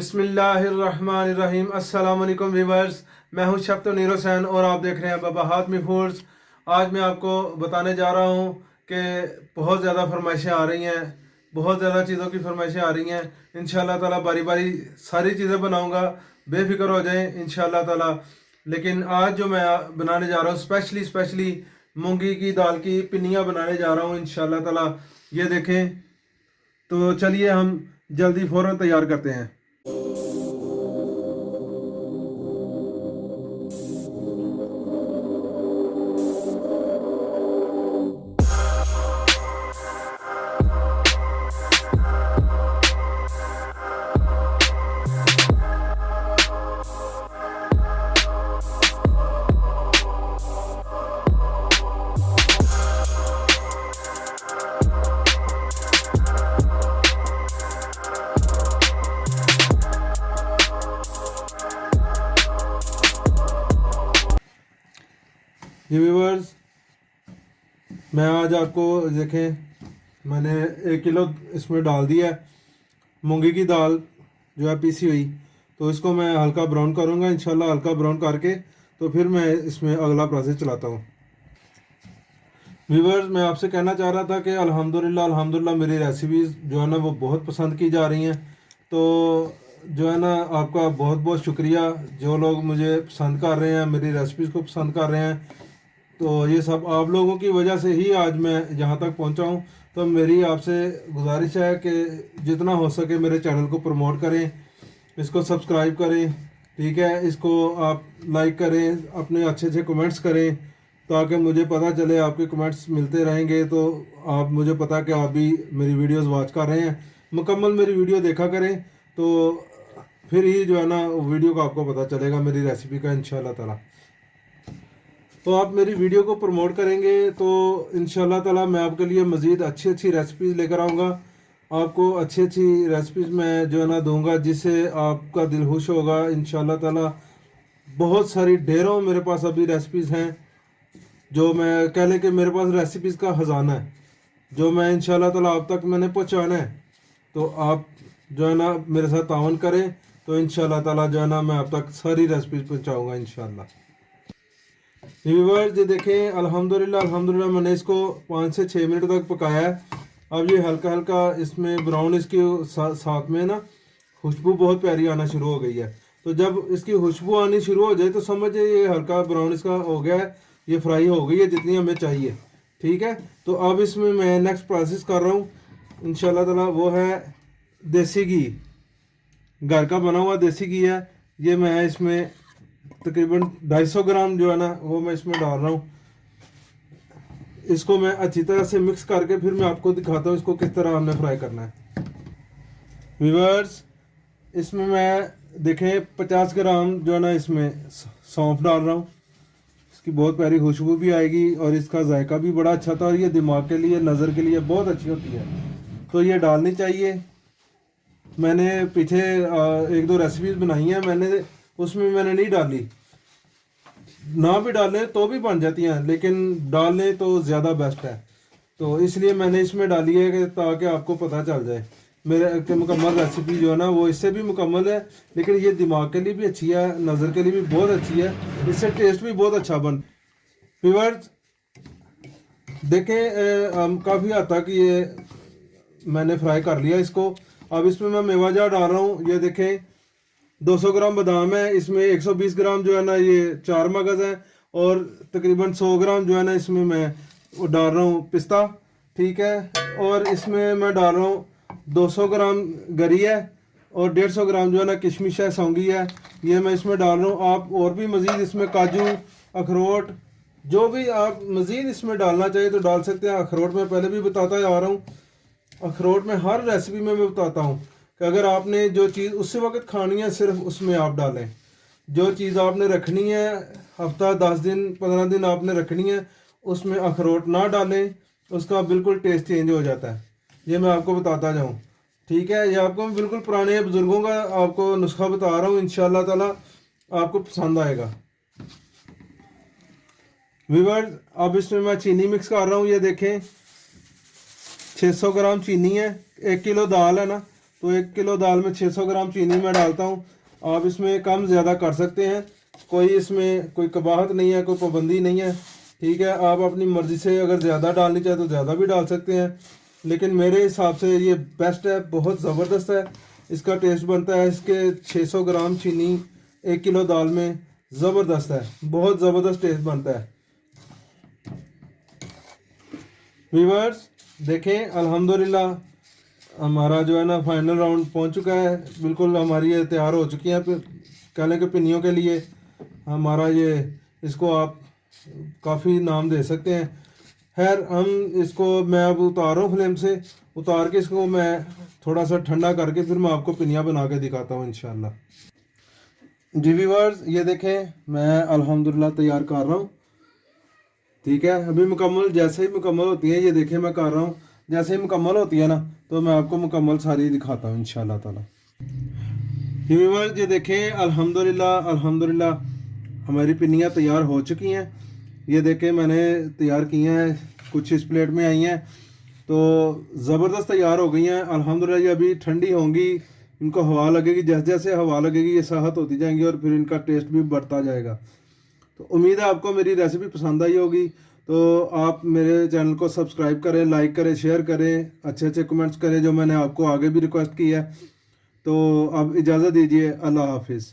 बिस्मिल्लाहिर्रहमानिर्रहीम। अस्सलाम वालेकुम व्यूअर्स, मैं हूं शफ्त नीर हुसैन और आप देख रहे हैं बाबा हातमी फूड्स। आज मैं आपको बताने जा रहा हूं कि बहुत ज़्यादा फरमाइशें आ रही हैं, बहुत ज़्यादा चीज़ों की फरमाइशें आ रही हैं। इंशाल्लाह ताला बारी बारी सारी चीज़ें बनाऊंगा, बेफिक्र हो जाएं इंशाल्लाह ताला। लेकिन आज जो मैं बनाने जा रहा हूँ स्पेशली मूंगी की दाल की पिन्नियाँ बनाने जा रहा हूँ इंशाल्लाह ताला। ये देखें, तो चलिए हम जल्दी फ़ौरन तैयार करते हैं। जी व्यूअर्स, मैं आज आपको देखें, मैंने 1 किलो इसमें डाल दिया है मूंगी की दाल जो है पीसी हुई। तो इसको मैं हल्का ब्राउन करूँगा इंशाल्लाह। हल्का ब्राउन करके तो फिर मैं इसमें अगला प्रोसेस चलाता हूँ। व्यूअर्स, मैं आपसे कहना चाह रहा था कि अल्हम्दुलिल्लाह मेरी रेसिपीज़ जो है ना वो बहुत पसंद की जा रही हैं। तो जो है ना, आपका बहुत बहुत शुक्रिया जो लोग मुझे पसंद कर रहे हैं, मेरी रेसिपीज़ को पसंद कर रहे हैं। तो ये सब आप लोगों की वजह से ही आज मैं यहाँ तक पहुँचा हूँ। तो मेरी आपसे गुजारिश है कि जितना हो सके मेरे चैनल को प्रमोट करें, इसको सब्सक्राइब करें, ठीक है। इसको आप लाइक करें, अपने अच्छे कमेंट्स करें ताकि मुझे पता चले, आपके कमेंट्स मिलते रहेंगे तो आप मुझे पता कि आप भी मेरी वीडियोस वॉच कर रहे हैं। मुकम्मल मेरी वीडियो देखा करें तो फिर ही जो है ना वीडियो का आपको पता चलेगा मेरी रेसिपी का इंशाल्लाह ताला। तो आप मेरी वीडियो को प्रमोट करेंगे तो इंशाल्लाह ताला मैं आपके लिए मज़ीद अच्छी रेसिपीज़ लेकर आऊँगा। आपको अच्छी रेसिपीज़ मैं जो है ना दूंगा जिससे आपका दिल खुश होगा इंशाल्लाह ताला। बहुत सारी ढेरों मेरे पास अभी रेसिपीज़ हैं जो मैं कह लें कि मेरे पास रेसिपीज़ का ख़जाना है जो मैं इंशाल्लाह ताला आप तक मैंने पहुँचाना है। तो आप जो है ना मेरे साथ तावन करें तो इंशाल्लाह ताला जो है ना मैं आप तक सारी रेसिपीज़ पहुँचाऊँगा इंशाल्लाह। व्यूअर्स, ये देखें, अल्हम्दुलिल्लाह मैंने इसको 5 से 6 मिनट तक पकाया है। अब ये हल्का हल्का इसमें ब्राउन इसके साथ में ना खुशबू बहुत प्यारी आना शुरू हो गई है। तो जब इसकी खुशबू आनी शुरू हो जाए तो समझिए ये हल्का ब्राउन इसका हो गया है, ये फ्राई हो गई है जितनी हमें चाहिए, ठीक है। तो अब इसमें मैं नेक्स्ट प्रोसेस कर रहा हूँ इंशाल्लाह ताला, वो है देसी घी। घर का बना हुआ देसी घी है, ये मैं इसमें तकरीबन 250 ग्राम जो है ना वो मैं इसमें डाल रहा हूँ। इसको मैं अच्छी तरह से मिक्स करके फिर मैं आपको दिखाता हूँ इसको किस तरह हमने फ्राई करना है। व्यूअर्स, इसमें मैं देखें 50 ग्राम जो है ना इसमें सौंफ डाल रहा हूँ। इसकी बहुत प्यारी खुशबू भी आएगी और इसका जायका भी बड़ा अच्छा था और ये दिमाग के लिए, नज़र के लिए बहुत अच्छी होती है, तो ये डालनी चाहिए। मैंने पीछे 1-2 रेसिपीज़ बनाई हैं, मैंने उसमें मैंने नहीं डाली, ना भी डालें तो भी बन जाती हैं लेकिन डालें तो ज़्यादा बेस्ट है। तो इसलिए मैंने इसमें डाली है कि ताकि आपको पता चल जाए मेरे मुकम्मल रेसिपी जो है ना वो इससे भी मुकम्मल है, लेकिन ये दिमाग के लिए भी अच्छी है, नज़र के लिए भी बहुत अच्छी है, इससे टेस्ट भी बहुत अच्छा बन। व्यूअर्स देखें, काफ़ी हद तक ये मैंने फ्राई कर लिया इसको। अब इसमें मैं मेवा जार डाल रहा हूँ। ये देखें 200 ग्राम बादाम है, इसमें 120 ग्राम जो है ना ये 4 मगज़ है और तकरीबन 100 ग्राम जो है ना इसमें मैं वो डाल रहा हूँ पिस्ता, ठीक है। और इसमें मैं डाल रहा हूँ 200 ग्राम गरी है और 150 ग्राम जो है ना किशमिश है, सौंगी है, ये मैं इसमें डाल रहा हूँ। आप और भी मज़ीद इसमें काजू, अखरोट, जो भी आप मज़ीद इसमें डालना चाहिए तो डाल सकते हैं। अखरोट मैं पहले भी बताता आ रहा हूँ, अखरोट में हर रेसिपी में मैं बताता हूँ कि अगर आपने जो चीज़ उसी वक्त खानी है सिर्फ उसमें आप डालें। जो चीज़ आपने रखनी है हफ्ता 10 दिन 15 दिन आपने रखनी है उसमें अखरोट ना डालें, उसका बिल्कुल टेस्ट चेंज हो जाता है। ये मैं आपको बताता जाऊँ, ठीक है। ये आपको मैं बिल्कुल पुराने बुज़ुर्गों का आपको नुस्खा बता रहा हूँ, इंशाल्लाह ताला आपको पसंद आएगा। व्यूअर्स, अब इसमें मैं चीनी मिक्स कर रहा हूँ। ये देखें 600 ग्राम चीनी है, 1 किलो दाल है ना, तो 1 किलो दाल में 600 ग्राम चीनी मैं डालता हूँ। आप इसमें कम ज़्यादा कर सकते हैं, कोई इसमें कोई कबाहत नहीं है, कोई पाबंदी नहीं है, ठीक है। आप अपनी मर्ज़ी से अगर ज़्यादा डालनी चाहे तो ज़्यादा भी डाल सकते हैं, लेकिन मेरे हिसाब से ये बेस्ट है, बहुत ज़बरदस्त है इसका टेस्ट बनता है। इसके 600 ग्राम चीनी 1 किलो दाल में ज़बरदस्त है, बहुत ज़बरदस्त टेस्ट बनता है। व्यूअर्स देखें, अल्हम्दुलिल्लाह हमारा जो है ना फाइनल राउंड पहुंच चुका है, बिल्कुल हमारी ये तैयार हो चुकी है कहने के पिन्नियों के लिए। हमारा ये इसको आप काफ़ी नाम दे सकते हैं। खैर हम इसको मैं अब उतार रहा हूँ फ्लेम से, उतार के इसको मैं थोड़ा सा ठंडा करके फिर मैं आपको पिन्नियाँ बना के दिखाता हूँ इंशाल्लाह। जी व्यूअर्स ये देखें, मैं अल्हम्दुलिल्लाह तैयार कर रहा हूँ, ठीक है। अभी मुकम्मल जैसे ही मुकम्मल होती है, ये देखें मैं कर रहा हूँ, जैसे ही मुकम्मल होती है ना तो मैं आपको मुकम्मल सारी दिखाता हूँ इंशाल्लाह ताला। व्यूअर्स ये देखें, अल्हम्दुलिल्लाह अल्हम्दुलिल्लाह हमारी पिन्नियाँ तैयार हो चुकी हैं। ये देखें मैंने तैयार की हैं, कुछ इस प्लेट में आई हैं, तो ज़बरदस्त तैयार हो गई हैं अल्हम्दुलिल्लाह। ये अभी ठंडी होंगी, इनको हवा लगेगी, जैसे जैसे हवा लगेगी ये सहत होती जाएंगी और फिर इनका टेस्ट भी बढ़ता जाएगा। तो उम्मीद है आपको मेरी रेसिपी पसंद आई होगी। तो आप मेरे चैनल को सब्सक्राइब करें, लाइक करें, शेयर करें, अच्छे अच्छे कमेंट्स करें जो मैंने आपको आगे भी रिक्वेस्ट की है। तो अब इजाज़त दीजिए, अल्लाह हाफिज़।